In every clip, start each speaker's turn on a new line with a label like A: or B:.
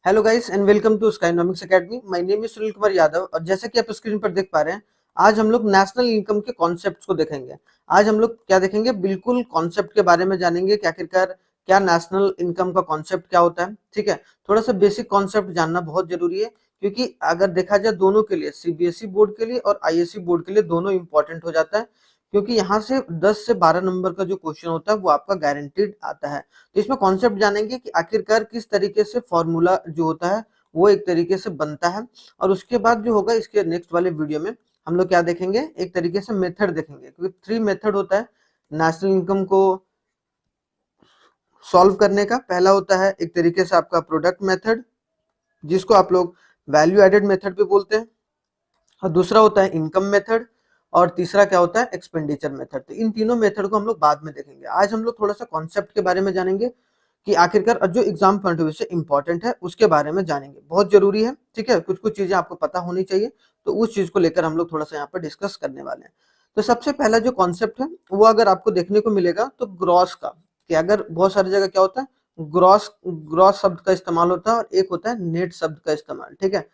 A: Hello guys and welcome to Skynomics academy. My name is Sunil Kumar Yadav और जैसा कि आप स्क्रीन पर देख पा रहे हैं, आज हम लोग नेशनल इनकम के कॉन्सेप्ट्स को देखेंगे। आज हम लोग क्या देखेंगे, बिल्कुल कॉन्सेप्ट के बारे में जानेंगे कि आखिरकार क्या नेशनल इनकम का कॉन्सेप्ट क्या होता है। ठीक है, थोड़ा सा बेसिक कॉन्सेप्ट जानना बहुत जरूरी है, क्योंकि अगर देखा जाए दोनों के लिए, सीबीएसई बोर्ड के लिए और आईएससी बोर्ड के लिए, दोनों इंपॉर्टेंट हो जाता है, क्योंकि यहाँ से 10 से 12 नंबर का जो क्वेश्चन होता है वो आपका गारंटीड आता है। तो इसमें कॉन्सेप्ट जानेंगे कि आखिरकार किस तरीके से फॉर्मूला जो होता है वो एक तरीके से बनता है, और उसके बाद जो होगा इसके नेक्स्ट वाले वीडियो में हम लोग क्या देखेंगे, एक तरीके से मेथड देखेंगे, क्योंकि 3 मेथड होता है नेशनल इनकम को सॉल्व करने का। पहला होता है एक तरीके से आपका प्रोडक्ट मेथड, जिसको आप लोग वैल्यू एडेड मेथड भी बोलते हैं, और दूसरा होता है इनकम मेथड, और तीसरा क्या होता है, एक्सपेंडिचर मेथड। तो इन तीनों मेथड को हम लोग बाद में देखेंगे। आज हम लोग थोड़ा सा कॉन्सेप्ट के बारे में जानेंगे कि आखिरकार जो एग्जाम पॉइंट ऑफ व्यू से इंपॉर्टेंट है उसके बारे में जानेंगे, बहुत जरूरी है। ठीक है, कुछ कुछ चीजें आपको पता होनी चाहिए, तो उस चीज को लेकर हम लोग थोड़ा सा यहाँ पर डिस्कस करने वाले हैं। तो सबसे पहला जो कॉन्सेप्ट है वो अगर आपको देखने को मिलेगा तो ग्रॉस का, कि अगर बहुत सारी जगह क्या होता है, ग्रॉस ग्रॉस शब्द का इस्तेमाल होता है और एक होता है नेट शब्द का इस्तेमाल। ठीक है,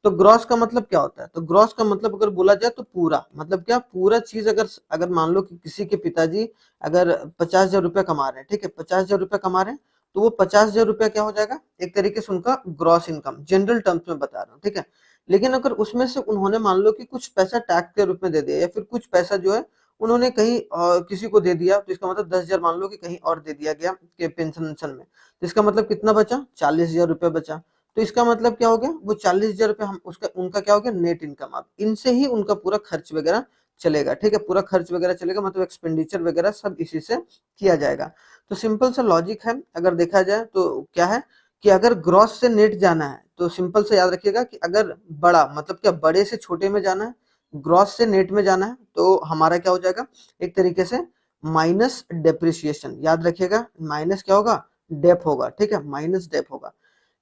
A: तो ग्रॉस का मतलब क्या होता है, तो ग्रॉस का मतलब अगर बोला जाए तो पूरा, मतलब क्या, पूरा चीज। अगर अगर मान लो कि किसी के पिताजी अगर 50,000 रुपया कमा रहे हैं, ठीक है, 50,000 रुपया कमा रहे हैं, तो वो 50,000 रुपया क्या हो जाएगा, एक तरीके से उनका ग्रॉस इनकम, जनरल टर्म्स में बता रहा हूँ। ठीक है, लेकिन अगर उसमें से उन्होंने मान लो कि कुछ पैसा टैक्स के रूप में दे दिया, या फिर कुछ पैसा जो है उन्होंने कहीं किसी को दे दिया, तो इसका मतलब 10,000 मान लो कि कहीं और दे दिया गया कि पेंशन वेंशन में, तो इसका मतलब कितना बचा, 40,000 रुपया बचा। तो इसका मतलब क्या हो गया, वो 40,000 रुपये हम उसका उनका क्या हो गया, नेट इनकम। अब इनसे ही उनका पूरा खर्च वगैरह चलेगा। ठीक है, पूरा खर्च वगैरह चलेगा, मतलब एक्सपेंडिचर वगैरह सब इसी से किया जाएगा। तो सिंपल सा लॉजिक है, अगर देखा जाए तो क्या है कि अगर ग्रॉस से नेट जाना है तो सिंपल से याद रखिएगा कि अगर बड़ा मतलब क्या, बड़े से छोटे में जाना है, ग्रॉस से नेट में जाना है, तो हमारा क्या हो जाएगा, एक तरीके से माइनस डेप्रिसिएशन। याद रखिएगा, माइनस क्या होगा, डेप होगा। ठीक है, माइनस डेप होगा।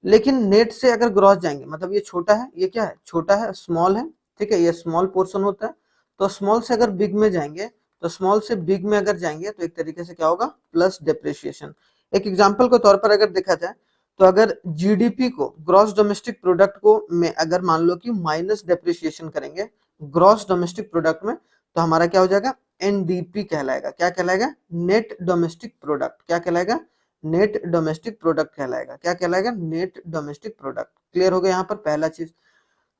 A: लेकिन नेट से अगर ग्रॉस जाएंगे, मतलब ये छोटा है, ये क्या है, छोटा है, स्मॉल है। ठीक है, ये स्मॉल पोर्शन होता है। तो स्मॉल से अगर बिग में जाएंगे, तो स्मॉल से बिग में अगर जाएंगे तो एक तरीके से क्या होगा, प्लस डेप्रिसिएशन। एक एग्जांपल के तौर पर अगर देखा जाए, तो अगर जीडीपी को, ग्रॉस डोमेस्टिक प्रोडक्ट को में अगर मान लो कि माइनस डेप्रिसिएशन करेंगे ग्रॉस डोमेस्टिक प्रोडक्ट में, तो हमारा क्या हो जाएगा, एनडीपी कहलाएगा। क्या कहलाएगा, नेट डोमेस्टिक प्रोडक्ट। क्या कहलाएगा, नेट डोमेस्टिक प्रोडक्ट कहलाएगा। क्या कहलाएगा, नेट डोमेस्टिक प्रोडक्ट। क्लियर हो गया यहाँ पर पहला चीज।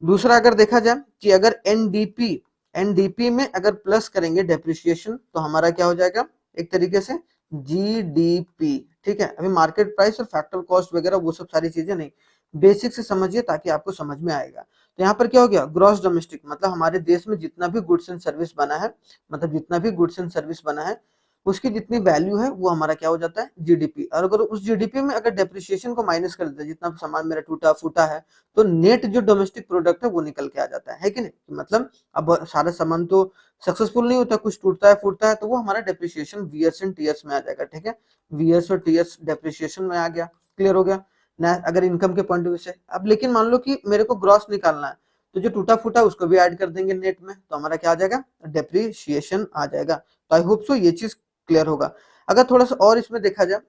A: दूसरा अगर देखा जाए कि अगर एनडीपी एनडीपी में अगर प्लस करेंगे डेप्रिसिएशन, तो हमारा क्या हो जाएगा, एक तरीके से जीडीपी। ठीक है, अभी मार्केट प्राइस और फैक्टर कॉस्ट वगैरह वो सब सारी चीजें नहीं, बेसिक से समझिए ताकि आपको समझ में आएगा। तो यहाँ पर क्या हो गया, ग्रॉस डोमेस्टिक मतलब हमारे देश में जितना भी गुड्स एंड सर्विस बना है, मतलब जितना भी गुड्स एंड सर्विस बना है उसकी जितनी वैल्यू है वो हमारा क्या हो जाता है, जीडीपी। और अगर उस जीडीपी में अगर डेप्रिसिएशन को माइनस कर देते हैं, जितना सामान मेरा टूटा फूटा है, तो नेट जो डोमेस्टिक प्रोडक्ट है वो निकल के आ जाता है कि नहीं। मतलब अब सारा सामान तो सक्सेसफुल नहीं होता, कुछ टूटता है फूटता है, तो वो हमारा डेप्रिसिएशन वीएस एंड टीएस में आ जाएगा। ठीक है, वीएस और टीएस डेप्रिसिएशन में आ गया। क्लियर हो गया ना, अगर इनकम के पॉइंट ऑफ व्यू से। अब लेकिन मान लो कि मेरे को ग्रॉस निकालना है, तो जो टूटा फूटा उसको भी ऐड कर देंगे नेट में, तो हमारा क्या आ जाएगा, डेप्रिसिएशन आ जाएगा। तो आई होप सो ये चीज क्लियर होगा। अगर थोड़ा सा और इसमें देखा जाए,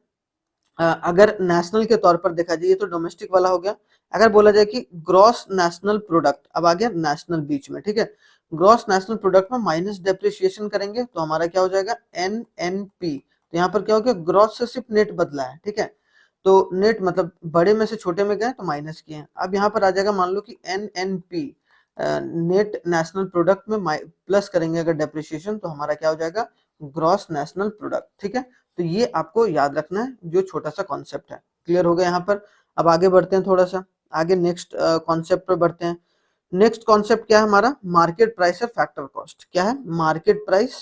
A: अगर नेशनल के तौर पर देखा जाए, ये तो डोमेस्टिक वाला हो गया। अगर बोला जाए कि ग्रॉस नेशनल प्रोडक्ट, अब आ गया नेशनल बीच में। ठीक है, ग्रॉस नेशनल प्रोडक्ट में माइनस डेप्रिसिएशन करेंगे तो हमारा क्या हो जाएगा, एन एन पी। तो यहाँ पर क्या हो गया, ग्रॉस से सिर्फ नेट बदला है। ठीक है, तो नेट मतलब बड़े में से छोटे में गए तो माइनस किए हैं। अब यहाँ पर आ जाएगा, मान लो कि N N P, net national product में प्लस करेंगे अगर डेप्रिसिएशन, तो हमारा क्या हो जाएगा, ग्रॉस नेशनल प्रोडक्ट। ठीक है, तो ये आपको याद रखना है, जो छोटा सा कॉन्सेप्ट है। क्लियर हो गया यहाँ पर। अब आगे बढ़ते हैं, थोड़ा सा आगे नेक्स्ट कॉन्सेप्ट पर बढ़ते हैं। नेक्स्ट कॉन्सेप्ट क्या है हमारा, मार्केट प्राइस और फैक्टर कॉस्ट। क्या है, मार्केट प्राइस,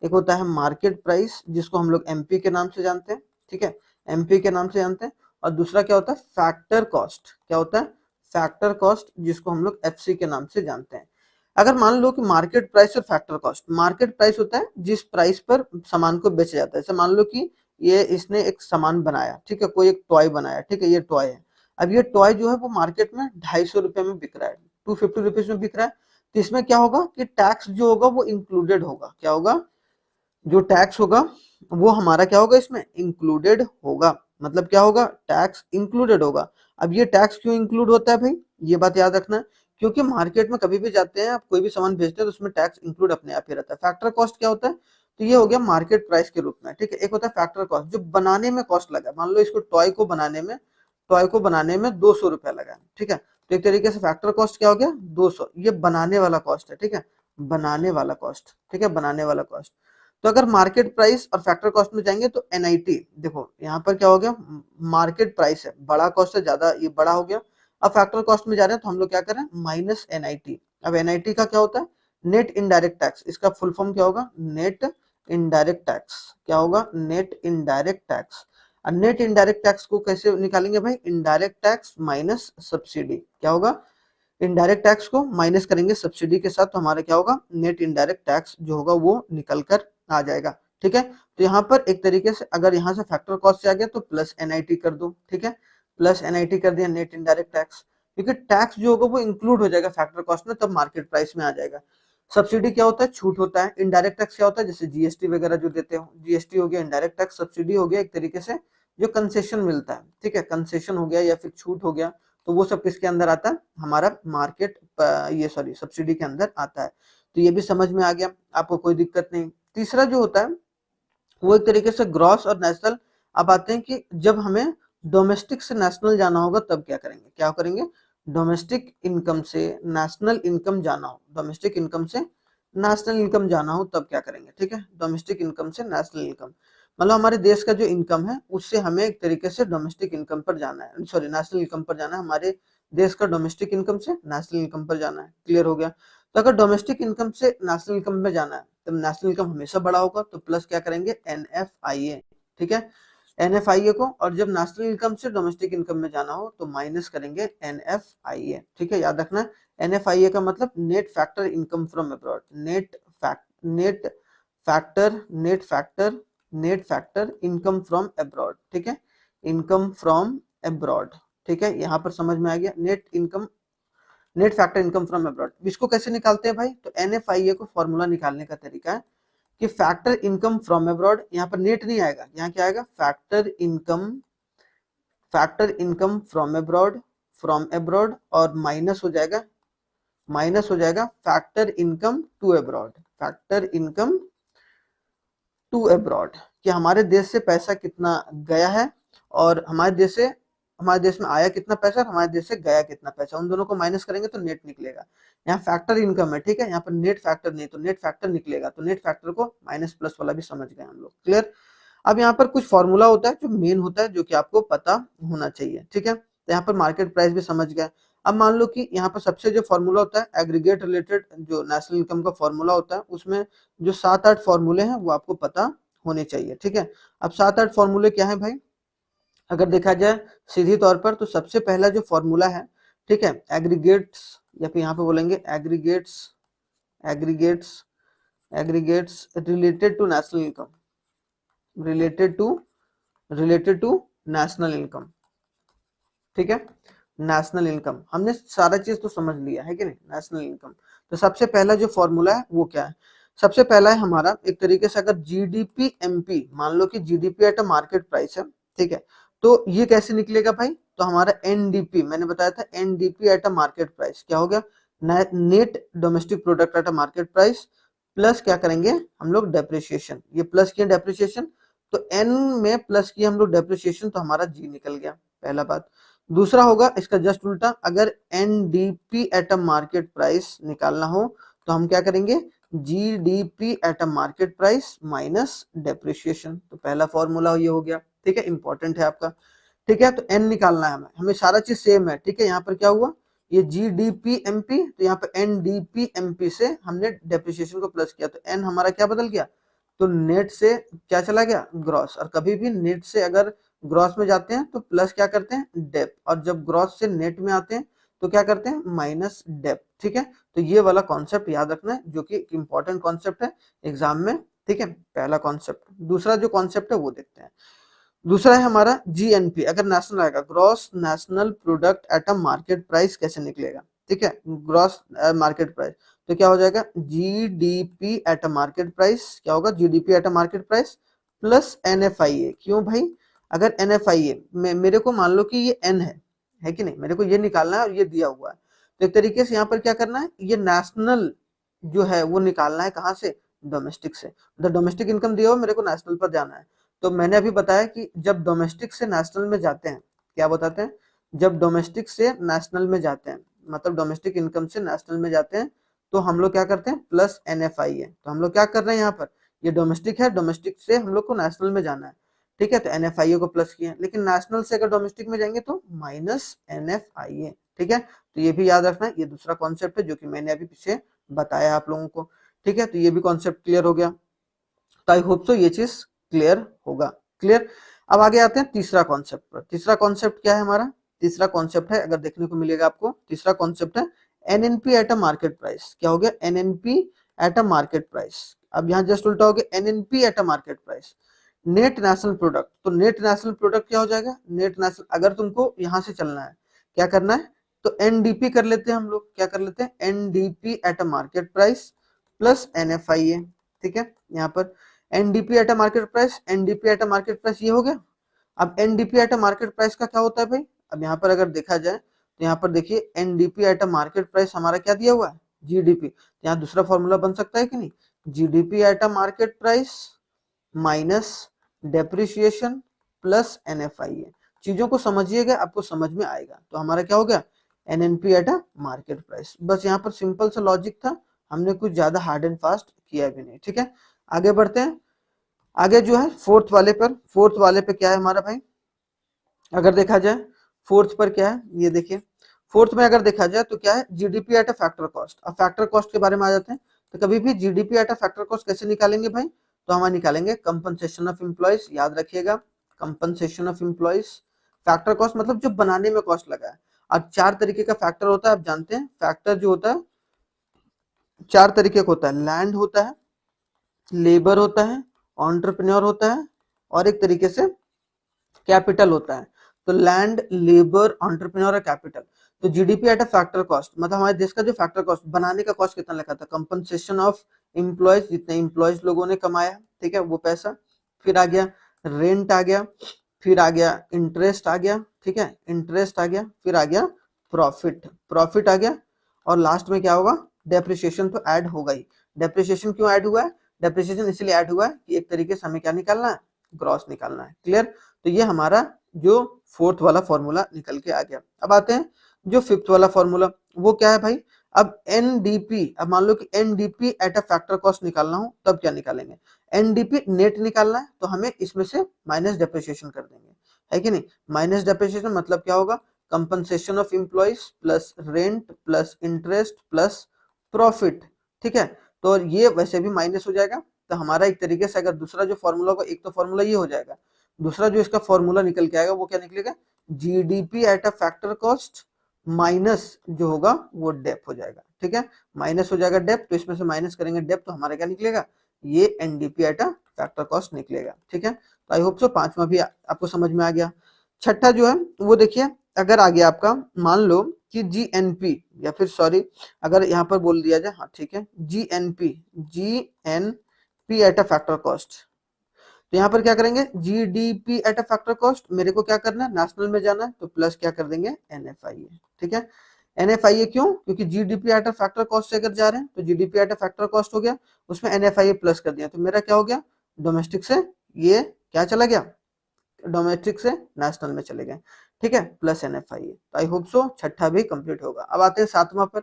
A: एक होता है मार्केट प्राइस जिसको हम लोग एमपी के नाम से जानते हैं। ठीक है, एमपी के नाम से जानते हैं। और दूसरा क्या होता है, फैक्टर कॉस्ट। क्या होता है, फैक्टर कॉस्ट, जिसको हम लोग एफसी के नाम से जानते हैं। अगर मान लो कि मार्केट प्राइस और फैक्टर कॉस्ट, मार्केट प्राइस होता है जिस प्राइस पर सामान को बेचा जाता है। जैसे मान लो कि ये इसने एक सामान बनाया, ठीक है, कोई एक टॉय बनाया, ठीक है, ये टॉय है। अब ये टॉय जो है वो मार्केट में 250 रुपए में बिक रहा है, 250 रुपीज में बिक रहा है। तो इसमें क्या होगा कि टैक्स जो होगा वो इंक्लूडेड होगा। क्या होगा, जो टैक्स होगा वो हमारा क्या होगा, इसमें इंक्लूडेड होगा। मतलब क्या होगा, टैक्स इंक्लूडेड होगा। अब ये टैक्स क्यों इंक्लूड होता है भाई, ये बात याद रखना, क्योंकि मार्केट में कभी भी जाते हैं आप, कोई भी सामान भेजते हैं तो उसमें टैक्स इंक्लूड अपने आप ही रहता है। फैक्टर कॉस्ट क्या होता है, तो ये हो गया मार्केट प्राइस के रूप में, ठीक है। एक होता है फैक्टर कॉस्ट, जो बनाने में कॉस्ट लगा, मान लो इसको टॉय को बनाने में 200 रुपया लगा, ठीक है। तो एक तरीके से फैक्टर कॉस्ट क्या हो गया, 200, ये बनाने वाला कॉस्ट है, ठीक है, बनाने वाला कॉस्ट, ठीक है, बनाने वाला कॉस्ट। तो अगर मार्केट प्राइस और फैक्टर कॉस्ट में जाएंगे तो एनआईटी, देखो यहाँ पर क्या हो गया, मार्केट प्राइस है, बड़ा कॉस्ट है, ज्यादा ये बड़ा हो गया। अब फैक्टर कॉस्ट में जा रहे हैं तो हम लोग क्या करें, माइनस एनआईटी। अब एनआईटी का क्या होता है, नेट इनडायरेक्ट टैक्स, इसका फुल फॉर्म क्या होगा, नेट इनडायरेक्ट टैक्स, क्या होगा, नेट इनडायरेक्ट टैक्स। और नेट इनडायरेक्ट टैक्स को कैसे निकालेंगे भाई, इनडायरेक्ट टैक्स माइनस सब्सिडी, क्या होगा, इनडायरेक्ट टैक्स को माइनस करेंगे सब्सिडी के साथ, तो हमारा क्या होगा, नेट इनडायरेक्ट टैक्स जो होगा वो निकल कर आ जाएगा, ठीक है। तो यहाँ पर एक तरीके से अगर यहाँ से फैक्टर कॉस्ट से आ गया तो प्लस एनआईटी कर दो, ठीक है, प्लस एनआईटी कर दिया, नेट इनडायरेक्ट टैक्स, क्योंकि टैक्स जो होगा वो इंक्लूड हो जाएगा फैक्टर कॉस्ट में, तब मार्केट प्राइस में आ जाएगा। सब्सिडी क्या होता है, छूट होता है। इनडायरेक्ट टैक्स क्या होता है, जैसे जीएसटी वगैरह जो देते हो, जीएसटी हो गया इनडायरेक्ट टैक्स, सब्सिडी हो गया एक तरीके से जो कंसेशन मिलता है, ठीक है, कंसेशन हो गया या फिर छूट हो गया, तो वो सब किसके अंदर आता है, हमारा मार्केट ये सॉरी सब्सिडी के अंदर आता है। तो ये भी समझ में आ गया, आपको कोई दिक्कत नहीं। तीसरा जो होता है वो एक तरीके से ग्रॉस और नेशनल। अब आते हैं कि जब हमें डोमेस्टिक से नेशनल जाना होगा तब क्या करेंगे, क्या करेंगे, डोमेस्टिक इनकम से नेशनल इनकम जाना हो, डोमेस्टिक इनकम से नेशनल इनकम जाना हो तब क्या करेंगे, ठीक है, डोमेस्टिक इनकम से नेशनल इनकम, मतलब हमारे देश का जो इनकम है उससे हमें एक तरीके से डोमेस्टिक इनकम पर जाना है, सॉरी नेशनल इनकम पर जाना है, हमारे देश का डोमेस्टिक इनकम से नेशनल इनकम पर जाना है, क्लियर हो गया। तो अगर डोमेस्टिक इनकम से नेशनल इनकम में जाना है तो नेशनल इनकम हमेशा बड़ा होगा, तो प्लस क्या करेंगे, एनएफआईए, ठीक है, एनएफआईए को। और जब नेशनल इनकम से डोमेस्टिक इनकम में जाना हो तो माइनस करेंगे एनएफआईए, ठीक है, याद रखना। एनएफआईए का मतलब net factor income from abroad, net factor net factor income from abroad, ठीक है, इनकम फ्रॉम अब्रॉड, ठीक है, यहाँ पर समझ में आ गया, net factor income from abroad. इसको कैसे निकालते हैं भाई, तो एनएफआईए को फॉर्मूला निकालने का तरीका है कि फैक्टर इनकम फ्रॉम अब्रॉड, यहाँ पर नेट नहीं आएगा, यहाँ क्या आएगा, फैक्टर इनकम फ्रॉम अब्रॉड और माइनस हो जाएगा factor income to abroad, factor income to abroad, कि हमारे देश से पैसा कितना गया है और हमारे देश में आया कितना पैसा और हमारे देश से गया कितना पैसा, उन दोनों को माइनस करेंगे तो नेट निकलेगा। यहाँ फैक्टर इनकम है, ठीक है, यहाँ पर नेट फैक्टर नहीं, तो नेट फैक्टर निकलेगा, तो नेट फैक्टर को माइनस प्लस वाला भी समझ गए हम लोग, क्लियर। अब यहाँ पर कुछ फॉर्मूला होता है जो मेन होता है, जो कि आपको पता होना चाहिए, ठीक है। तो यहाँ पर मार्केट प्राइस भी समझ गए। अब मान लो कि यहाँ पर सबसे जो फॉर्मूला होता है एग्रीगेट रिलेटेड, जो नेशनल इनकम का फॉर्मूला होता है, उसमें जो 7-8 फॉर्मूले हैं वो आपको पता होने चाहिए, ठीक है। अब 7-8 फॉर्मूले क्या है भाई, अगर देखा जाए सीधी तौर पर तो सबसे पहला जो फॉर्मूला है, ठीक है, एग्रीगेट्स, या फिर यहाँ पे बोलेंगे aggregates related to national income, related to national income, ठीक है, नेशनल इनकम, हमने सारा चीज तो समझ लिया है कि नहीं, नेशनल इनकम। तो सबसे पहला जो फॉर्मूला है वो क्या है, सबसे पहला है हमारा एक तरीके से, अगर जीडीपी एमपी, मान लो कि GDP at a market price है, ठीक है, तो ये कैसे निकलेगा भाई, तो हमारा एनडीपी, मैंने बताया था NDP at a market price क्या हो गया, net domestic product at a market price, plus क्या करेंगे हम लोग डेप्रिसिएशन, ये प्लस किया डेप्रिसिएशन, तो एन में प्लस किया हम लोग डेप्रिसिएशन, तो हमारा जी निकल गया, पहला बात। दूसरा होगा इसका जस्ट उल्टा, अगर NDP at a market price निकालना हो तो हम क्या करेंगे, GDP at a market price minus depreciation, तो पहला फॉर्मूला ये हो गया, ठीक है, इंपॉर्टेंट है आपका, ठीक है। तो एन निकालना है हमें, सारा चीज सेम है, ठीक है। यहाँ पर क्या हुआ, ये जीडीपी एमपी, तो यहाँ पर एनडीपी एमपी से हमने डेप्रिसिएशन को प्लस किया, तो एन हमारा क्या बदल गया, तो नेट से क्या चला गया, ग्रॉस, और कभी भी नेट से अगर ग्रॉस में जाते हैं तो प्लस क्या करते हैं, डेप, और जब ग्रॉस से नेट में आते हैं तो क्या करते हैं, माइनस डेप, ठीक है। तो ये वाला कॉन्सेप्ट याद रखना है, जो कि इंपॉर्टेंट कॉन्सेप्ट है एग्जाम में, ठीक है, पहला कॉन्सेप्ट। दूसरा जो कॉन्सेप्ट है वो देखते हैं, दूसरा है हमारा जीएनपी, अगर नेशनल आएगा, gross national product at a market price कैसे निकलेगा, ठीक है, ग्रॉस मार्केट प्राइस, तो क्या हो जाएगा, GDP at a market price, क्या होगा, GDP at a market price plus NFIA, क्यों भाई, अगर एनएफआईए में मेरे को मान लो कि ये एन है है कि नहीं, मेरे को ये निकालना है और ये दिया हुआ है। तो एक तरीके से यहाँ पर क्या करना है, ये नेशनल जो है वो निकालना है, कहाँ से, डोमेस्टिक से। मतलब डोमेस्टिक इनकम दिया हुआ, मेरे को नेशनल पर जाना है। तो मैंने अभी बताया कि जब डोमेस्टिक से नेशनल में जाते हैं, क्या बताते हैं, जब डोमेस्टिक से नेशनल में जाते हैं, मतलब डोमेस्टिक इनकम से नेशनल में जाते हैं, तो हम लोग क्या करते हैं, प्लस NFIA। तो हम लोग क्या कर रहे हैं यहाँ पर, ये डोमेस्टिक है, डोमेस्टिक से हम लोग को नेशनल में जाना है, ठीक है, तो NFIA को प्लस किया, लेकिन नेशनल से अगर डोमेस्टिक में जाएंगे तो माइनस NFIA, ठीक है। तो ये भी याद रखना है, ये दूसरा कॉन्सेप्ट है जो कि मैंने अभी पीछे बताया आप लोगों को, ठीक है। तो ये भी कॉन्सेप्ट क्लियर हो गया, तो आई होप सो ये चीज क्लियर होगा, क्लियर। अब आगे आते हैं तीसरा कॉन्सेप्ट पर। तीसरा कॉन्सेप्ट क्या है हमारा, तीसरा कॉन्सेप्ट है, अगर देखने को मिलेगा आपको, तीसरा कॉन्सेप्ट है NNP eight a market price. क्या हो गया, NNP eight a market price. अब यहाँ जस्ट उल्टा हो गया, NNP eight a market price, net national product. तो नेट नेशनल प्रोडक्ट क्या हो जाएगा, नेट नेशनल, अगर तुमको यहाँ से चलना है, क्या करना है, तो NDP कर लेते हैं हम लोग, क्या कर लेते हैं, NDP eight a market price plus NFIA, ठीक है। यहाँ पर NDP eight a market price, NDP eight a market price, ये हो गया। अब NDP eight a market price का क्या होता है भाई, अब यहाँ पर अगर देखा जाए तो यहाँ पर देखिए NDP eight a market price हमारा क्या दिया हुआ है, GDP। यहाँ दूसरा फॉर्मूला बन सकता है कि नहीं, GDP eight a market price minus depreciation plus NFIA। चीजों को समझिएगा, आपको समझ में आएगा। तो हमारा क्या हो गया, NNP eight a market price. बस यहाँ पर सिंपल सा लॉजिक था, हमने कुछ ज्यादा हार्ड एंड फास्ट किया भी नहीं, ठीक है। आगे बढ़ते हैं, आगे जो है फोर्थ वाले पर, फोर्थ वाले पे क्या है हमारा भाई, अगर देखा जाए फोर्थ पर क्या है, ये देखिए फोर्थ में अगर देखा जाए तो क्या है, GDP eight a factor cost. अब फैक्टर कॉस्ट के बारे में आ जाते हैं। तो कभी भी GDP eight a factor cost कैसे निकालेंगे भाई, तो हम निकालेंगे कंपनसेशन ऑफ एम्प्लॉइज, याद रखिएगा, compensation of employees. Factor cost मतलब जो बनाने में कॉस्ट लगा है। अब चार तरीके का फैक्टर होता है, आप जानते हैं, फैक्टर जो होता है चार तरीके का होता है, लैंड होता है, लेबर होता है, एंटरप्रेन्योर होता है, और एक तरीके से कैपिटल होता है। तो लैंड, लेबर, एंटरप्रेन्योर और कैपिटल। तो GDP eight a factor cost मतलब हमारे देश का जो फैक्टर कॉस्ट, बनाने का कॉस्ट कितना लगा था, कंपनसेशन ऑफ एम्प्लॉयज, जितने एम्प्लॉयज लोगों ने कमाया, ठीक है, वो पैसा। फिर आ गया रेंट आ गया, फिर आ गया इंटरेस्ट आ गया, ठीक है, इंटरेस्ट आ गया, फिर आ गया प्रॉफिट, प्रॉफिट आ गया, और लास्ट में क्या होगा, डेप्रिसिएशन तो ऐड होगा ही। डेप्रिसिएशन क्यों ऐड हुआ है, डेप्रिसिएशन इसलिए ऐड हुआ है कि एक तरीके से हमें क्या निकालना है, ग्रॉस निकालना है, क्लियर। तो ये हमारा जो फोर्थ वाला फॉर्मूला निकल के आ गया। अब आते हैं जो फिफ्थ वाला फॉर्मूला, वो क्या है भाई, अब NDP, अब मान लो कि NDP eight a factor cost निकालना हो, तब क्या निकालेंगे, NDP नेट निकालना है, तो हमें इसमें से माइनस डेप्रिसिएशन कर देंगे, है कि नहीं। माइनस डेप्रिसिएशन मतलब क्या होगा, compensation of employees plus rent plus interest plus profit, ठीक है। तो ये वैसे भी माइनस हो जाएगा। तो हमारा एक तरीके से अगर दूसरा जो फॉर्मूला होगा, एक तो फॉर्मूला ये हो जाएगा, दूसरा जो इसका फॉर्मूला निकल के आएगा वो क्या निकलेगा, GDP eight a factor cost minus जो होगा वो डेप हो जाएगा, ठीक है, माइनस हो जाएगा डेप। तो इसमें से माइनस करेंगे डेप, तो हमारा क्या निकलेगा, ये NDP eight a factor cost निकलेगा, ठीक है। तो आई होप सो पांचवा भी आपको समझ में आ गया। छठा जो है वो देखिए, अगर आ गया आपका, मान लो कि GNP, या फिर सॉरी अगर यहाँ पर बोल दिया जाए, हाँ ठीक है, GNP eight a factor cost. तो यहाँ पर क्या करेंगे, GDP eight a factor cost, मेरे को क्या करना है, नेशनल में जाना है, तो प्लस क्या कर देंगे, NFIA, ठीक है। NFIA क्यों, क्योंकि GDP eight a factor cost से अगर जा रहे हैं तो GDP eight a factor cost हो गया, उसमें NFIA प्लस कर दिया, तो मेरा क्या हो गया, डोमेस्टिक से ये क्या चला गया, डोमेस्टिक से नेशनल में चले गए, ठीक है, प्लस NFIA। तो आई होप सो छठा भी कंप्लीट होगा। अब आते हैं सातवां पर,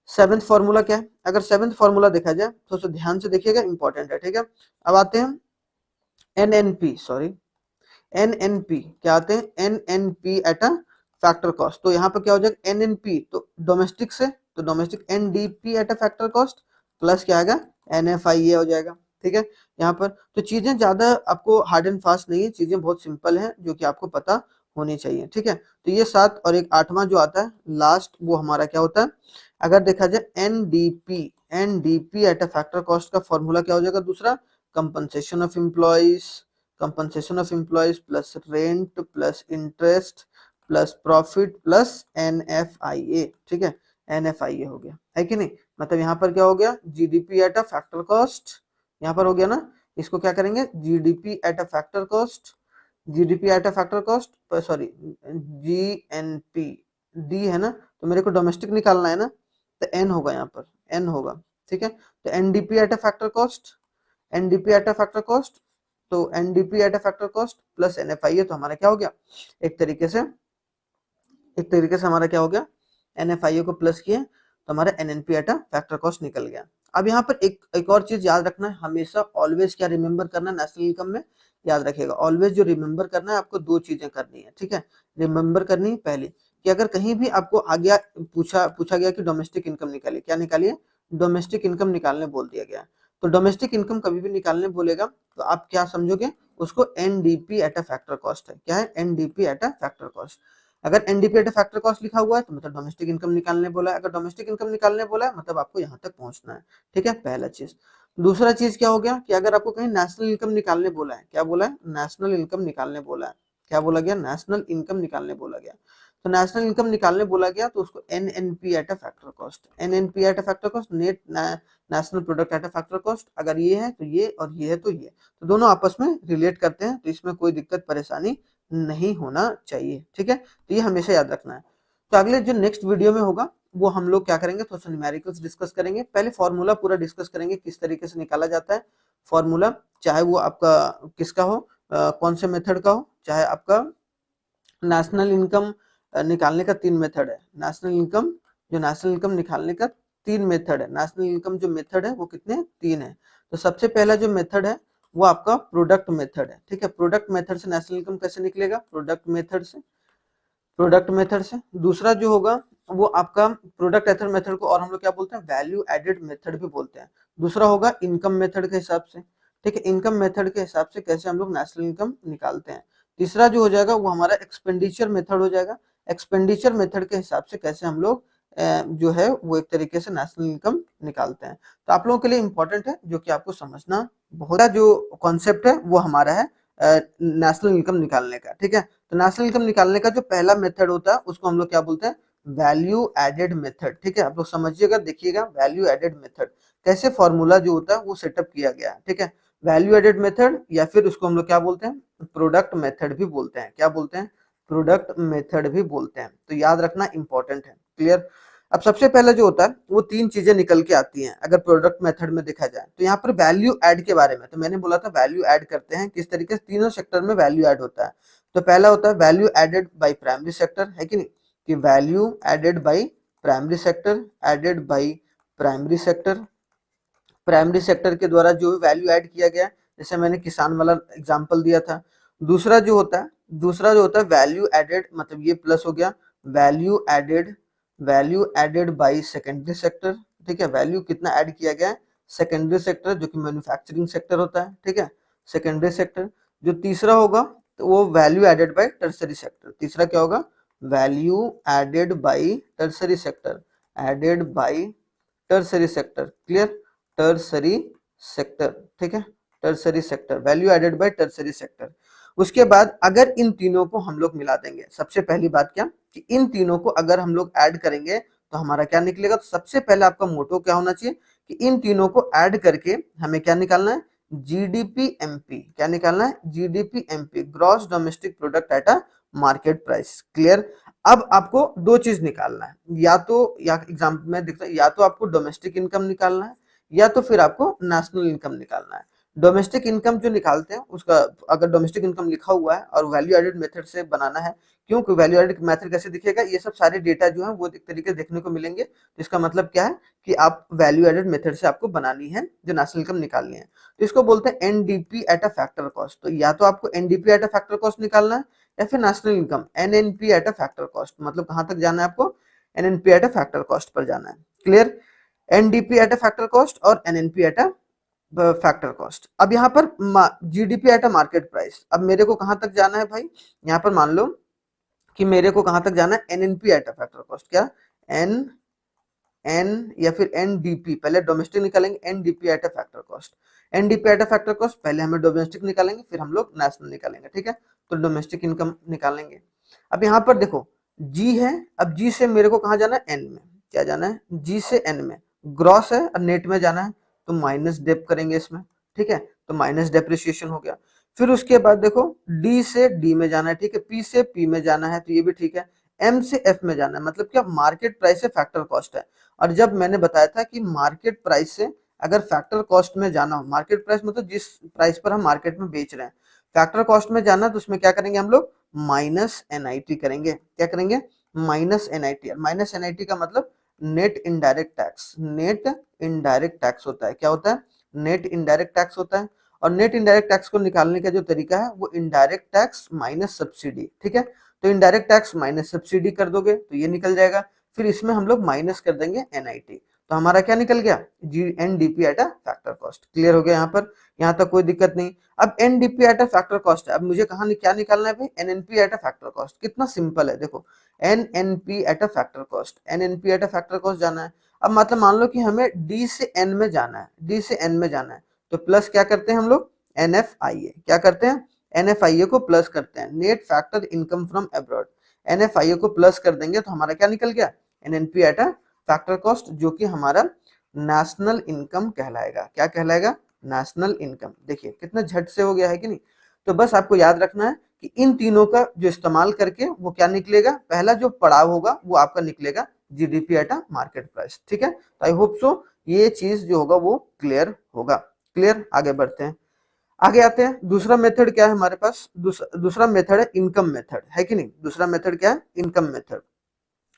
A: सेवेंथ फॉर्मूला क्या है, अगर सेवेंथ फॉर्मूला देखा जाए तो ध्यान से देखिएगा, इंपॉर्टेंट है, ठीक है। अब आते हैं NNP, सॉरी NNP, क्या आते हैं, NNP eight a factor cost. तो यहाँ पर क्या हो जाएगा, NNP तो डोमेस्टिक से, तो domestic NDP eight a factor cost plus क्या आएगा, NFIA हो जाएगा, ठीक है। यहाँ पर तो चीजें ज्यादा आपको हार्ड एंड फास्ट नहीं है, चीजें बहुत सिंपल है जो कि आपको पता होनी चाहिए, ठीक है। तो ये सात, और एक आठवां जो आता है लास्ट, वो हमारा क्या होता है, अगर देखा जाए NDP eight a factor cost का फॉर्मूला क्या हो जाएगा, दूसरा compensation of employees, compensation of employees plus rent plus interest plus profit plus NFIA, ठीक है, NFIA हो गया, है कि नहीं। मतलब यहाँ पर क्या हो गया, GDP eight a factor cost, यहाँ पर हो गया ना, इसको क्या करेंगे, GDP eight a factor cost GDP at a factor cost, sorry GNP, D है ना, तो मेरे को डोमेस्टिक निकालना है ना, तो एन होगा यहाँ पर, एन होगा, ठीक है। तो NDP at a factor cost, NDP at a factor cost, तो NDP at a factor cost plus NFIA, तो हमारा क्या हो गया, एक तरीके से, एक तरीके से हमारा क्या हो गया, एनएफआईए को प्लस किए तो हमारा NNP at a factor cost निकल गया। अब यहाँ पर एक और चीज याद रखना है, हमेशा ऑलवेज क्या रिमेंबर करना है नेशनल इनकम में, याद रखिएगा ऑलवेज जो रिमेंबर करना है आपको दो चीजें करनी है, ठीक है। रिमेंबर करनी है पहली कि अगर कहीं भी आपको आ गया, पूछा गया कि डोमेस्टिक इनकम निकालिए, क्या निकालिए, डोमेस्टिक इनकम निकालने बोल दिया गया, तो डोमेस्टिक इनकम कभी भी निकालने बोलेगा तो आप क्या समझोगे, उसको NDP at a factor cost है, क्या है, NDP at a factor cost. अगर एनडीपी एट फैक्टर कॉस्ट लिखा हुआ है तो मतलब डोमेस्टिक इनकम निकालने बोला है, अगर डोमेस्टिक इनकम निकालने बोला है मतलब आपको यहाँ तक पहुंचना है, ठीक है, पहला चीज। दूसरा चीज क्या हो गया कि अगर आपको कहीं नेशनल इनकम निकालने बोला है, क्या बोला है, नेशनल इनकम निकालने बोला है, क्या बोला गया, नेशनल इनकम निकालने बोला गया, तो नेशनल इनकम निकालने बोला गया तो उसको NNP at a factor cost, NNP at a factor cost, net national product at a factor cost, अगर ये है तो ये और ये है तो ये, तो दोनों आपस में रिलेट करते हैं, तो इसमें कोई दिक्कत परेशानी नहीं होना चाहिए, ठीक है। तो ये हमेशा याद रखना है। तो अगले जो नेक्स्ट वीडियो में होगा वो हम लोग क्या करेंगे, थोड़ा सा न्यूमेरिकल्स डिस्कस करेंगे, पहले फॉर्मूला पूरा डिस्कस करेंगे किस तरीके से निकाला जाता है फॉर्मूला, चाहे वो आपका किसका हो, कौन से मेथड का हो, चाहे आपका नेशनल इनकम निकालने का तीन मेथड है, नेशनल इनकम, जो नेशनल इनकम निकालने का तीन मेथड है, नेशनल इनकम जो मेथड है वो कितने, तीन है। तो सबसे पहला जो मेथड है वो आपका प्रोडक्ट मेथड है, ठीक है, प्रोडक्ट मेथड से नेशनल इनकम कैसे निकलेगा, प्रोडक्ट मेथड से, प्रोडक्ट मेथड से। दूसरा जो होगा वो आपका प्रोडक्ट एथर मेथड को और हम लोग क्या बोलते हैं, वैल्यू एडेड मेथड भी बोलते हैं। दूसरा होगा इनकम मेथड के हिसाब से, ठीक है, इनकम मेथड के हिसाब से कैसे हम लोग नेशनल इनकम निकालते हैं। तीसरा जो हो जाएगा वो हमारा एक्सपेंडिचर मेथड हो जाएगा, एक्सपेंडिचर मेथड के हिसाब से कैसे हम लोग जो है वो एक तरीके से नेशनल इनकम निकालते हैं। तो आप लोगों के लिए इंपॉर्टेंट है जो कि आपको समझना बहुत, जो कॉन्सेप्ट है वो हमारा है नेशनल इनकम निकालने का, ठीक है। तो नेशनल इनकम निकालने का जो पहला मेथड होता है उसको हम लोग क्या बोलते हैं, वैल्यू एडेड मेथड, ठीक है। आप लोग समझिएगा, देखिएगा वैल्यू एडेड मेथड कैसे फॉर्मूला जो होता है वो सेटअप किया गया है, ठीक है। वैल्यू एडेड मेथड या फिर उसको हम लोग क्या बोलते हैं, प्रोडक्ट मेथड भी बोलते हैं, क्या बोलते हैं, प्रोडक्ट मेथड भी बोलते हैं। तो याद रखना इंपॉर्टेंट है, क्लियर। अब सबसे पहले जो होता है वो तीन चीजें निकल के आती हैं अगर प्रोडक्ट मेथड में देखा जाए, तो यहाँ पर वैल्यू ऐड के बारे में, तो मैंने बोला था वैल्यू ऐड करते हैं किस तरीके से, तीनों सेक्टर में वैल्यू ऐड होता है। तो पहला होता है value added by primary sector, है कि नहीं, कि value added by primary sector, added by primary sector, primary sector के द्वारा जो भी वैल्यू ऐड किया गया, जैसे मैंने किसान वाला एग्जांपल दिया था। दूसरा जो होता है, दूसरा जो होता है वैल्यू एडेड, मतलब ये प्लस हो गया, value added, value added by secondary sector, ठीक है, वैल्यू कितना ऐड किया गया है, सेकेंडरी सेक्टर जो कि मैन्युफैक्चरिंग सेक्टर होता है, ठीक है, सेकेंडरी सेक्टर। जो तीसरा होगा तो वो value added by tertiary sector, तीसरा क्या होगा, value added by tertiary sector, added by tertiary sector, clear, tertiary sector, ठीक है, tertiary sector, value added by tertiary sector. उसके बाद अगर इन तीनों को हम लोग मिला देंगे, सबसे पहली बात क्या कि इन तीनों को अगर हम लोग ऐड करेंगे तो हमारा क्या निकलेगा, तो सबसे पहले आपका मोटो क्या होना चाहिए कि इन तीनों को ऐड करके हमें क्या निकालना है, जीडीपी एमपी, क्या निकालना है, GDP MP, gross domestic product at a market price, clear. अब आपको दो चीज निकालना है, या तो या एग्जाम में दिखता है, या तो आपको डोमेस्टिक इनकम निकालना है या तो फिर आपको नेशनल इनकम निकालना है। डोमेस्टिक इनकम जो निकालते हैं उसका, अगर डोमेस्टिक इनकम लिखा हुआ है और वैल्यू एडेड मेथड से बनाना है, क्योंकि वैल्यू एडेड मेथड कैसे दिखेगा, ये सब सारे डेटा जो है वो एक तरीके से देखने को मिलेंगे, तो इसका मतलब क्या है कि आप वैल्यू एडेड मेथड से आपको बनानी है जो नेशनल इनकम निकालनी है, तो इसको बोलते हैं NDP at a factor cost. तो या तो आपको NDP at a factor cost निकालना है या फिर national income NNP at a factor cost, मतलब कहां तक जाना है आपको, NNP at a factor cost पर जाना है, clear. NDP at a factor cost और NNP at a factor cost. अब यहाँ पर GDP at a market price, अब मेरे को कहां तक जाना है भाई, यहाँ पर मान लो कि मेरे को कहां तक जाना है, NNP at a factor cost, क्या एन एन या फिर एनडीपी, पहले डोमेस्टिक निकालेंगे, NDP at a factor cost, NDP at a factor cost, पहले हमें डोमेस्टिक निकालेंगे फिर हम लोग नेशनल निकालेंगे, ठीक है। तो डोमेस्टिक इनकम निकालेंगे। अब यहाँ पर देखो जी है, अब जी से मेरे को कहाँ जाना है, एन में, क्या जाना है, जी से एन में, ग्रॉस है और नेट में जाना है, तो माइनस डेप करेंगे इसमें, ठीक है, तो माइनस डेप्रिसिएशन हो गया। फिर उसके बाद देखो डी से डी में जाना है, ठीक है, पी से पी में जाना है, तो ये भी ठीक है, एम से एफ में जाना है, मतलब क्या मार्केट प्राइस से फैक्टर कॉस्ट है। और जब मैंने बताया था कि मार्केट प्राइस से अगर फैक्टर कॉस्ट में जाना हो, मार्केट प्राइस मतलब जिस प्राइस पर हम मार्केट में बेच रहे हैं, फैक्टर कॉस्ट में जाना, तो उसमें क्या करेंगे हम लोग, माइनस एनआईटी करेंगे। क्या करेंगे, माइनस एनआईटी। माइनस एनआईटी का मतलब net indirect tax. Net indirect tax होता है, क्या होता है, नेट इनडायरेक्ट टैक्स होता है। और नेट इनडायरेक्ट टैक्स को निकालने का जो तरीका है वो इनडायरेक्ट टैक्स माइनस सब्सिडी, ठीक है। तो इनडायरेक्ट टैक्स माइनस सब्सिडी कर दोगे तो ये निकल जाएगा। फिर इसमें हम लोग माइनस कर देंगे एनआईटी, तो हमारा क्या निकल गया, जी NDP at a factor cost. Clear हो गया यहाँ पर, यहाँ तक कोई दिक्कत नहीं। अब NDP at a factor cost है, अब मुझे कहाँ क्या निकालना है भाई, NNP at a factor cost. कितना सिंपल है, देखो NNP at a factor cost, NNP at a factor cost जाना है। अब मतलब मान लो कि हमें डी से एन में जाना है, डी से एन में जाना है, तो प्लस क्या करते हैं हम लोग, एनएफआईए। क्या करते हैं, एनएफआईए को प्लस करते हैं, net factor income from abroad. NFIA को प्लस कर देंगे तो हमारा क्या निकल गया, NNP at a factor cost, जो कि हमारा नेशनल इनकम कहलाएगा। क्या कहलाएगा, नेशनल इनकम। देखिए कितना झट से हो गया है कि नहीं। तो बस आपको याद रखना है कि इन तीनों का जो इस्तेमाल करके वो क्या निकलेगा, पहला जो पड़ाव होगा वो आपका निकलेगा GDP at a market price, ठीक है। तो आई होप सो ये चीज जो होगा वो क्लियर होगा। क्लियर, आगे बढ़ते हैं। आगे आते हैं, दूसरा मेथड क्या है हमारे पास, दूसरा मेथड है इनकम मेथड, है कि नहीं। दूसरा मेथड क्या है, इनकम मेथड।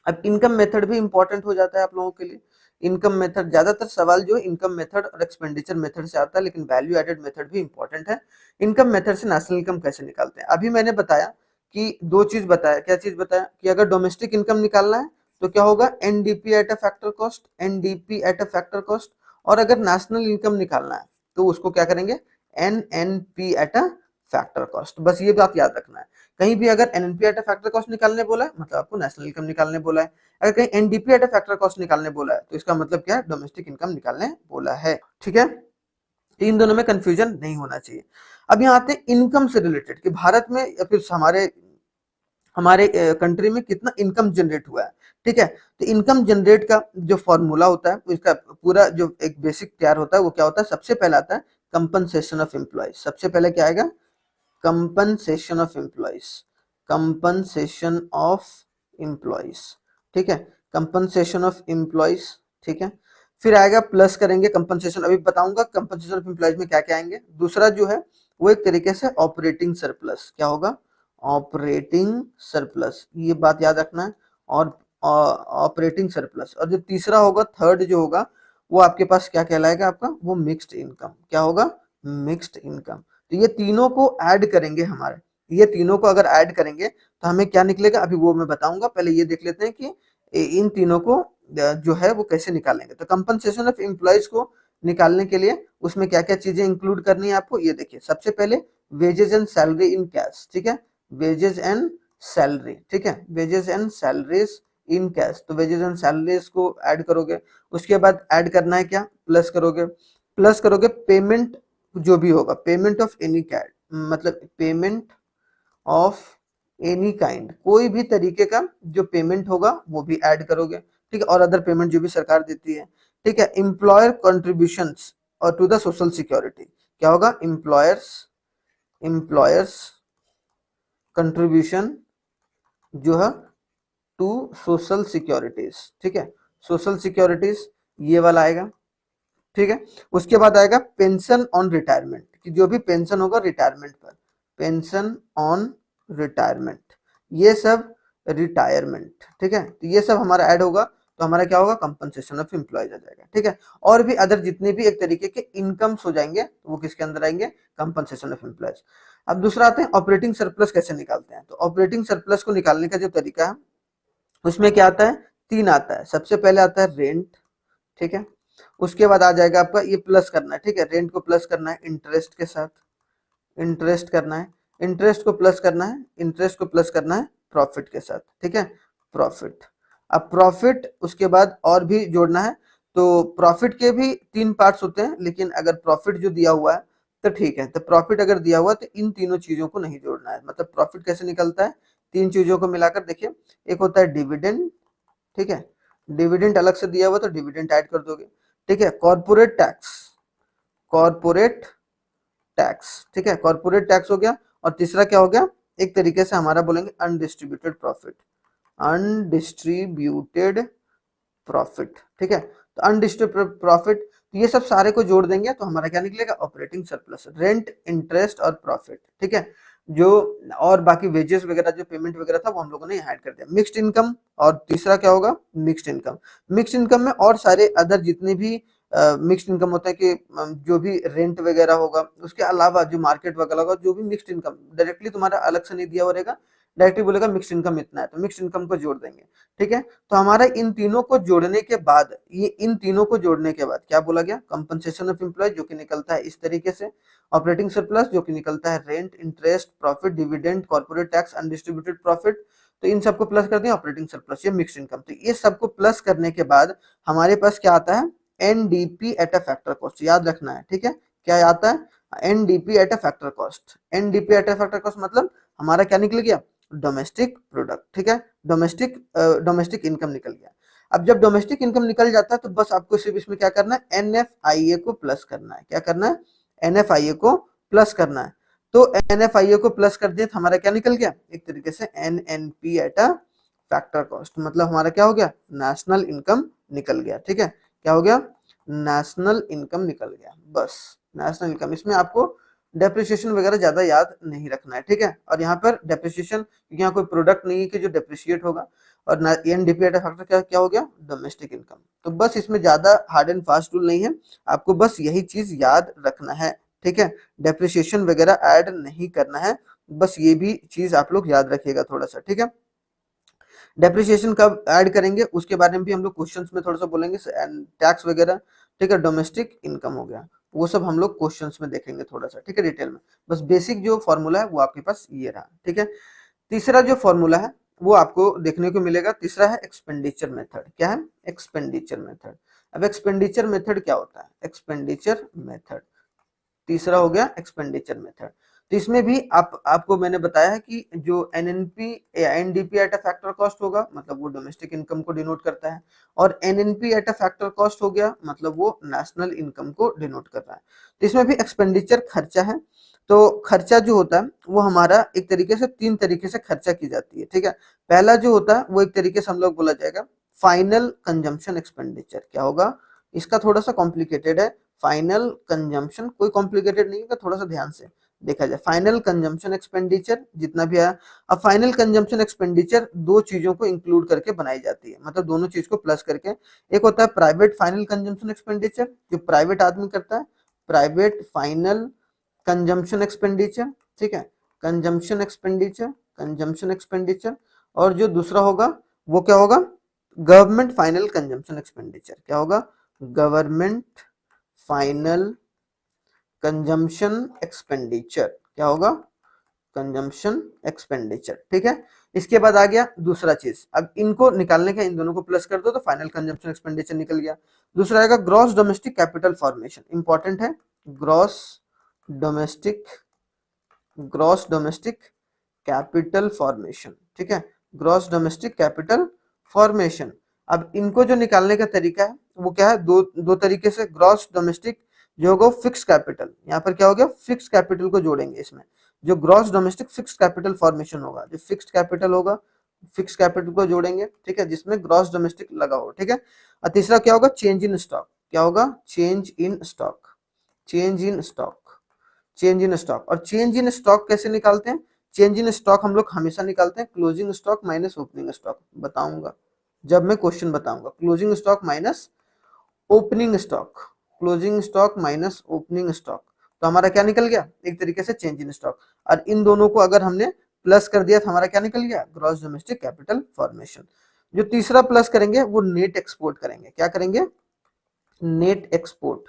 A: अब इनकम मेथड भी इंपॉर्टेंट हो जाता है आप लोगों के लिए। इनकम मेथड, ज्यादातर सवाल जो है इनकम मेथड और एक्सपेंडिचर मेथड से आता है, लेकिन वैल्यू एडेड मेथड भी इंपॉर्टेंट है। इनकम मेथड से नेशनल इनकम कैसे निकालते हैं, अभी मैंने बताया कि दो चीज बताया। क्या चीज बताया, कि अगर डोमेस्टिक इनकम निकालना है तो क्या होगा, NDP at a factor cost, NDP at a factor cost. और अगर नेशनल इनकम निकालना है तो उसको क्या करेंगे, NNP at a factor cost. बस ये बात याद रखना है। कहीं भी अगर NNP at a factor cost निकालने बोला है मतलब आपको नेशनल इनकम निकालने बोला है। अगर कहीं NDP at a factor cost निकालने बोला है तो इसका मतलब क्या है, डोमेस्टिक इनकम निकालने बोला है, ठीक है। इन दोनों में कंफ्यूजन नहीं होना चाहिए। अब यहाँ आते हैं इनकम से रिलेटेड, कि भारत में या फिर हमारे हमारे कंट्री में कितना इनकम जनरेट हुआ है, ठीक है। तो इनकम जनरेट का जो फॉर्मूला होता है, इसका पूरा जो एक बेसिक तैयार होता है वो क्या होता है, सबसे पहले आता है कंपनसेशन ऑफ एम्प्लॉइज। सबसे पहले क्या आएगा, compensation of employees, compensation of employees, ठीक है, कंपनसेशन ऑफ एम्प्लॉइज, ठीक है। फिर आएगा प्लस करेंगे कंपनसेशन, अभी बताऊंगा कंपनसेशन ऑफ एम्प्लॉइज में क्या क्या आएंगे। दूसरा जो है वो एक तरीके से ऑपरेटिंग सरप्लस, क्या होगा, ऑपरेटिंग सरप्लस, ये बात याद रखना है। और ऑपरेटिंग सरप्लस, और जो तीसरा होगा, थर्ड जो होगा वो आपके पास क्या कहलाएगा, आपका वो मिक्स्ड इनकम। क्या होगा, मिक्स्ड इनकम। तो ये तीनों को ऐड करेंगे हमारे, ये तीनों को अगर ऐड करेंगे तो हमें क्या निकलेगा, अभी वो मैं बताऊंगा। पहले ये देख लेते हैं कि इन तीनों को जो है वो कैसे निकालेंगे। तो कंपनसेशन ऑफ एम्प्लॉइज को निकालने के लिए उसमें क्या क्या चीजें इंक्लूड करनी है आपको, ये देखिए। सबसे पहले wages and salary in cash, ठीक है, वेजेस एंड सैलरी, ठीक है, wages and salaries in cash. तो वेजेस एंड सैलरीज को ऐड करोगे। उसके बाद ऐड करना है क्या, प्लस करोगे। प्लस करोगे पेमेंट जो भी होगा, पेमेंट ऑफ एनी कैड, मतलब पेमेंट ऑफ एनी काइंड, कोई भी तरीके का जो पेमेंट होगा वो भी ऐड करोगे, ठीक है। और अदर पेमेंट जो भी सरकार देती है, ठीक है। एम्प्लॉयर कॉन्ट्रीब्यूशंस और टू द सोशल सिक्योरिटी, क्या होगा, एम्प्लॉयर्स कंट्रीब्यूशन जो है टू सोशल सिक्योरिटीज, ठीक है, सोशल सिक्योरिटीज, ये वाला आएगा, ठीक है। उसके बाद आएगा पेंशन ऑन रिटायरमेंट, कि जो भी पेंशन होगा रिटायरमेंट पर, पेंशन ऑन रिटायरमेंट, ये सब रिटायरमेंट, ठीक है। तो ये सब हमारा ऐड होगा तो हमारा क्या होगा, कंपनसेशन ऑफ एम्प्लॉयज आ जाएगा, ठीक है। और भी अदर जितने भी एक तरीके के इनकम्स हो जाएंगे तो वो किसके अंदर आएंगे, कंपनसेशन ऑफ एम्प्लॉयज। अब दूसरा आते हैं ऑपरेटिंग सरप्लस कैसे निकालते हैं। तो ऑपरेटिंग सरप्लस को निकालने का जो तरीका है उसमें क्या आता है, तीन आता है। सबसे पहले आता है रेंट, ठीक है। उसके बाद आ जाएगा आपका ये प्लस करना है, ठीक है, रेंट को प्लस करना है इंटरेस्ट के साथ, इंटरेस्ट करना है, इंटरेस्ट को प्लस करना है, इंटरेस्ट को प्लस करना है प्रॉफिट के साथ, ठीक है, प्रॉफिट। अब प्रॉफिट उसके बाद और भी जोड़ना है। तो प्रॉफिट के भी तीन पार्ट्स होते हैं, लेकिन अगर प्रॉफिट जो दिया हुआ है तो ठीक है। तो प्रॉफिट अगर दिया हुआ है तो इन तीनों चीजों को नहीं जोड़ना है। मतलब प्रॉफिट कैसे निकलता है, तीन चीजों को मिलाकर देखिए। एक होता है डिविडेंड, ठीक है, डिविडेंड अलग से दिया हुआ तो डिविडेंड ऐड कर दोगे, ठीक है। कॉर्पोरेट टैक्स, कॉर्पोरेट टैक्स, ठीक है, कॉर्पोरेट टैक्स हो गया। और तीसरा क्या हो गया, एक तरीके से हमारा बोलेंगे अनडिस्ट्रीब्यूटेड प्रॉफिट, अनडिस्ट्रीब्यूटेड प्रॉफिट, ठीक है। तो अनडिस्ट्रीब्यूटेड प्रॉफिट, तो ये सब सारे को जोड़ देंगे तो हमारा क्या निकलेगा, ऑपरेटिंग सरप्लस, रेंट, इंटरेस्ट और प्रॉफिट, ठीक है। जो और बाकी वेजेस वगैरह जो पेमेंट वगैरह था वो हम लोगों ने ऐड कर दिया। मिक्स्ड इनकम, और तीसरा क्या होगा, मिक्स्ड इनकम। मिक्स्ड इनकम में और सारे अदर जितने भी मिक्स्ड इनकम होता है कि जो भी रेंट वगैरह होगा, उसके अलावा जो मार्केट वगैरह होगा, जो भी मिक्स्ड इनकम डायरेक्टली तुम्हारा अलग से नहीं दिया हुआ रहेगा, डायरेक्टली बोलेगा मिक्स्ड इनकम इतना है, तो मिक्स्ड इनकम को जोड़ देंगे, ठीक है। तो हमारा इन तीनों को जोड़ने के बाद, ये इन तीनों को जोड़ने के बाद क्या बोला गया, कंपनसेशन ऑफ एम्प्लॉय जो कि निकलता है इस तरीके से, ऑपरेटिंग सरप्लस जो कि निकलता है rent, interest, profit, dividend, corporate tax, undistributed profit, तो इन सबको प्लस कर दिया, ऑपरेटिंग सरप्लस, ये मिक्स्ड इनकम। तो ये सबको प्लस करने के बाद हमारे पास क्या आता है, NDP at a factor cost, याद रखना है, ठीक है। क्या आता है, NDP at a factor cost. NDP at a factor cost मतलब हमारा क्या निकल गया, डोमेस्टिक प्रोडक्ट, ठीक है, डोमेस्टिक इनकम निकल गया। अब जब डोमेस्टिक इनकम निकल जाता है तो बस आपको सिर्फ इसमें क्या करना है, एनएफआईए को प्लस करना है। क्या करना है, एनएफआईए को प्लस करना है। तो एनएफआईए को प्लस कर दिया तो हमारा क्या निकल गया, एक तरीके से NNP at a factor cost, मतलब हमारा क्या हो गया, नेशनल इनकम निकल गया, ठीक है। क्या हो गया, नेशनल इनकम निकल गया, बस नेशनल इनकम। इसमें आपको डेप्रिसिएशन वगैरह ज्यादा याद नहीं रखना है, ठीक है। और यहाँ पर डेप्रिसिएशन, यहाँ कोई प्रोडक्ट नहीं है कि जो डेप्रिशिएट होगा, और एनडीपी एट फैक्टर क्या क्या हो गया, डोमेस्टिक इनकम। तो बस इसमें ज्यादा हार्ड एंड फास्ट रूल नहीं है, आपको बस यही चीज याद रखना है, ठीक है। डेप्रिसिएशन वगैरह ऐड नहीं करना है, बस ये भी चीज आप लोग याद रखिएगा थोड़ा सा, ठीक है। डेप्रिसिएशन कब ऐड करेंगे उसके बारे में भी हम लोग क्वेश्चंस में थोड़ा सा बोलेंगे, टैक्स वगैरह, ठीक है। डोमेस्टिक इनकम हो गया, वो सब हम लोग क्वेश्चंस में देखेंगे थोड़ा सा, ठीक है, डिटेल में। बस बेसिक जो फॉर्मूला है वो आपके पास ये रहा, ठीक है। तीसरा जो फॉर्मूला है वो आपको देखने को मिलेगा, तीसरा है एक्सपेंडिचर मेथड। क्या है, एक्सपेंडिचर मेथड। अब एक्सपेंडिचर मेथड क्या होता है, एक्सपेंडिचर मेथड, तीसरा हो गया एक्सपेंडिचर मेथड। तो इसमें भी आपको मैंने बताया है कि जो NNP NDP at a factor cost होगा, मतलब वो डोमेस्टिक इनकम को डिनोट करता है, और NNP at a factor cost हो गया मतलब वो नेशनल इनकम को डिनोट कर रहा है। तो इसमें भी एक्सपेंडिचर खर्चा है। तो खर्चा जो होता है वो हमारा एक तरीके से तीन तरीके से खर्चा की जाती है, ठीक है। पहला जो होता है वो एक तरीके से हम लोग बोला जाएगा फाइनल कंजम्पशन एक्सपेंडिचर। क्या होगा, इसका थोड़ा सा कॉम्प्लिकेटेड है, फाइनल कंजम्पशन, कोई कॉम्प्लिकेटेड नहीं है, थोड़ा सा ध्यान से देखा जाए। फाइनल कंजम्पशन एक्सपेंडिचर जितना भी आया। अब फाइनल कंजम्पशन एक्सपेंडिचर दो चीजों को इंक्लूड करके बनाई जाती है, मतलब दोनों चीज को प्लस करके। एक होता है प्राइवेट फाइनल कंजम्पशन एक्सपेंडिचर, जो प्राइवेट आदमी करता है, प्राइवेट फाइनल कंजम्पशन एक्सपेंडिचर, ठीक है, कंजम्पशन एक्सपेंडिचर, कंजम्पशन एक्सपेंडिचर। और जो दूसरा होगा वो क्या होगा, गवर्नमेंट फाइनल कंजम्पशन एक्सपेंडिचर। क्या होगा, गवर्नमेंट फाइनल कंजम्पशन एक्सपेंडिचर। क्या होगा, कंजम्पशन एक्सपेंडिचर, ठीक है। इसके बाद आ गया दूसरा चीज, अब इनको निकालने का, इन दोनों को प्लस कर दो तो फाइनल कंजम्पशन एक्सपेंडिचर निकल गया। दूसरा आएगा gross domestic capital formation, important है, gross domestic, gross domestic capital formation, ठीक है, ग्रॉस डोमेस्टिक कैपिटल फॉर्मेशन। अब इनको जो निकालने का तरीका है वो क्या है, दो तरीके से। ग्रॉस डोमेस्टिक जो होगा फिक्स कैपिटल, यहाँ पर क्या हो गया, फिक्स कैपिटल को जोड़ेंगे इसमें। जो gross domestic fix capital formation होगा, जो फिक्स कैपिटल होगा, फिक्स कैपिटल को जोड़ेंगे, ठीक है, जिसमें ग्रॉस डोमेस्टिक लगा हो, ठीक है। और तीसरा क्या होगा, चेंज इन स्टॉक। क्या होगा, change in stock, change in stock, change in stock. और चेंज इन स्टॉक कैसे निकालते हैं, चेंज इन स्टॉक हम लोग हमेशा निकालते हैं closing stock minus opening stock, बताऊंगा जब मैं क्वेश्चन बताऊंगा। Closing stock minus opening stock, closing stock minus opening stock, तो हमारा क्या निकल गया, एक तरीके से चेंज इन स्टॉक। और इन दोनों को अगर हमने प्लस कर दिया तो हमारा क्या निकल गया, ग्रॉस डोमेस्टिक कैपिटल फॉर्मेशन। जो तीसरा प्लस करेंगे वो नेट एक्सपोर्ट करेंगे। क्या करेंगे, net export.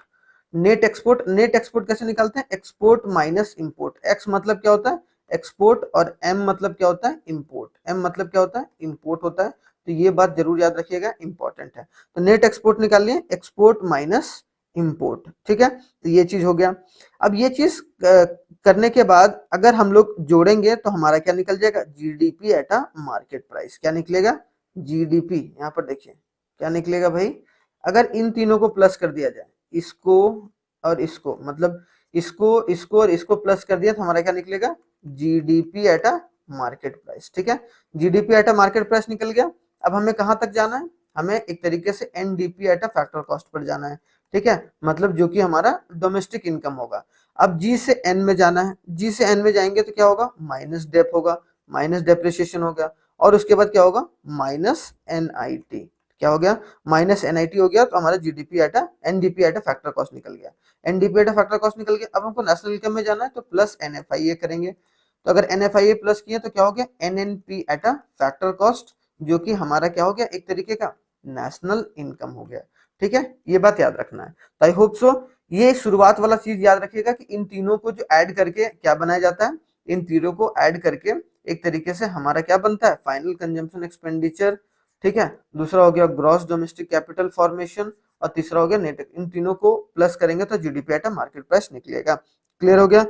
A: Net export, net export कैसे निकालते हैं, एक्सपोर्ट माइनस इंपोर्ट। एक्स मतलब क्या होता है, एक्सपोर्ट, और एम मतलब क्या होता है, इंपोर्ट। एम मतलब क्या होता है, इंपोर्ट होता है। तो ये बात जरूर याद रखिएगा, इंपॉर्टेंट है। तो नेट एक्सपोर्ट निकाल लिए, एक्सपोर्ट माइनस इंपोर्ट, ठीक है। तो ये चीज हो गया। अब ये चीज करने के बाद अगर हम लोग जोड़ेंगे तो हमारा क्या निकल जाएगा, GDP at a market price. क्या निकलेगा, जीडीपी, यहाँ पर देखिए क्या निकलेगा भाई, अगर इन तीनों को प्लस कर दिया जाए, इसको और इसको, मतलब इसको और इसको प्लस कर दिया तो हमारा क्या निकलेगा, GDP at a market price. ठीक है, GDP at a market price निकल गया। अब हमें कहां तक जाना है, हमें एक तरीके से NDP at a factor cost पर जाना है। ठीक है, मतलब जो कि हमारा डोमेस्टिक इनकम होगा। अब जी से एन में जाना है, जी से एन में जाएंगे तो क्या होगा, माइनस डेप होगा, माइनस डेप्रिसिएशन हो गया, और उसके बाद क्या होगा, माइनस एनआईटी। क्या हो गया, माइनस एनआईटी हो गया, तो हमारा GDP at NDP at factor cost निकल गया। एनडीपी एट फैक्टर कॉस्ट निकल गया। अब हमको नेशनल इनकम में जाना है तो प्लस एनएफआईए करेंगे। तो अगर एनएफआईए प्लस किए तो क्या हो गया, एनएनपी एट फैक्टर कॉस्ट, जो कि हमारा क्या हो गया, एक तरीके का नेशनल इनकम हो गया। ठीक है, ये बात याद रखना है। तो आई होप सो ये शुरुआत वाला चीज याद रखिएगा कि इन तीनों को जो ऐड करके क्या बनाया जाता है, इन तीनों को ऐड करके एक तरीके से हमारा क्या बनता है, फाइनल कंजम्पशन एक्सपेंडिचर। ठीक है, दूसरा हो गया ग्रॉस डोमेस्टिक कैपिटल फॉर्मेशन, और तीसरा हो गया नेट। इन तीनों को प्लस करेंगे तो जीडीपी एट मार्केट प्राइस निकलेगा। क्लियर हो गया।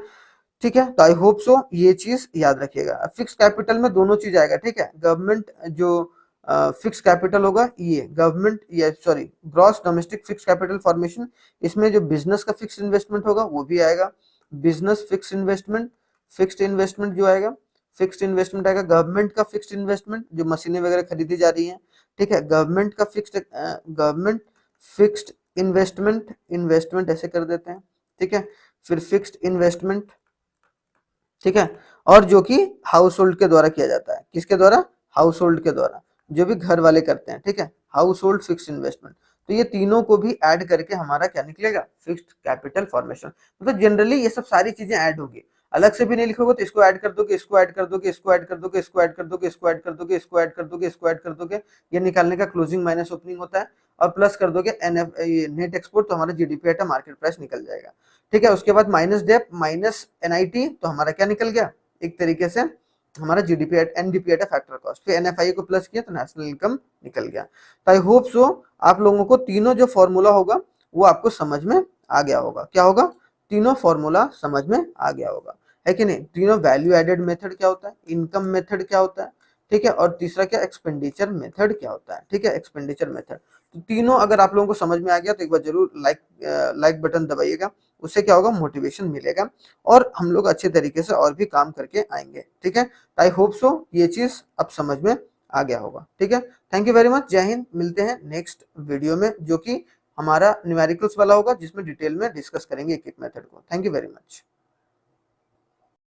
A: ठीक है, तो आई होप सो ये चीज याद रखिएगा। फिक्स कैपिटल में दोनों चीज आएगा। ठीक है, गवर्नमेंट जो फिक्स कैपिटल होगा, ये गवर्नमेंट या sorry gross domestic fix capital formation, इसमें जो बिजनेस का फिक्स इन्वेस्टमेंट होगा वो भी आएगा। Business fix investment, fixed investment जो आएगा, फिक्स्ड इन्वेस्टमेंट आएगा। गवर्नमेंट का फिक्स्ड इन्वेस्टमेंट जो मशीनें वगैरह खरीदी जा रही हैं। ठीक है, गवर्नमेंट का गवर्नमेंट फिक्स्ड इन्वेस्टमेंट, इन्वेस्टमेंट ऐसे कर देते हैं। ठीक है, फिर फिक्स्ड इन्वेस्टमेंट। ठीक है, और जो कि हाउस होल्ड के द्वारा किया जाता है, किसके द्वारा, हाउस होल्ड के द्वारा, जो भी घर वाले करते हैं। ठीक है, हाउस होल्ड फिक्स इन्वेस्टमेंट। तो ये तीनों को भी ऐड करके हमारा क्या निकलेगा, फिक्स्ड कैपिटल फॉर्मेशन। मतलब जनरली ये सब सारी चीजें ऐड होगी, अलग से भी नहीं लिखोगे तो इसको ऐड कर दोगे, इसको ऐड कर दोगे, इसको ऐड कर दोगे, इसको ऐड कर दोगे, इसको ऐड कर दोगे, इसको ऐड कर दोगे, इसको ऐड कर दोगे। ये निकालने का क्लोजिंग माइनस ओपनिंग होता है, और प्लस कर दोगे एनएफ नेट एक्सपोर्ट, तो हमारा जीडीपी एट मार्केट प्राइस निकल जाएगा। ठीक है, उसके बाद माइनस डेप माइनस एनआईटी, तो हमारा क्या निकल गया, एक तरीके से हमारा GDP at NDP at factor cost. फिर एनएफआई को प्लस किया तो नेशनल इनकम निकल गया। तो आई होप सो आप लोगों को तीनों जो फॉर्मूला होगा वो आपको समझ में आ गया होगा। क्या होगा, तीनों फॉर्मूला समझ में आ गया होगा, है कि नहीं। तीनों वैल्यू एडेड मेथड क्या होता है, इनकम मेथड क्या होता है, ठीक है, और तीसरा क्या, एक्सपेंडिचर मेथड क्या होता है। ठीक है, एक्सपेंडिचर मेथड। तो तीनों अगर आप लोगों को समझ में आ गया तो एक बार जरूर लाइक बटन दबाइएगा, उससे क्या होगा, मोटिवेशन मिलेगा, और हम लोग अच्छे तरीके से और भी काम करके आएंगे। ठीक है, आई होप सो ये चीज अब समझ में आ गया होगा। ठीक है, थैंक यू वेरी मच, जय हिंद। मिलते हैं नेक्स्ट वीडियो में, जो कि हमारा न्यूमेरिकल्स वाला होगा, जिसमें डिटेल में डिस्कस करेंगे एक एक मेथड को। Thank you very much.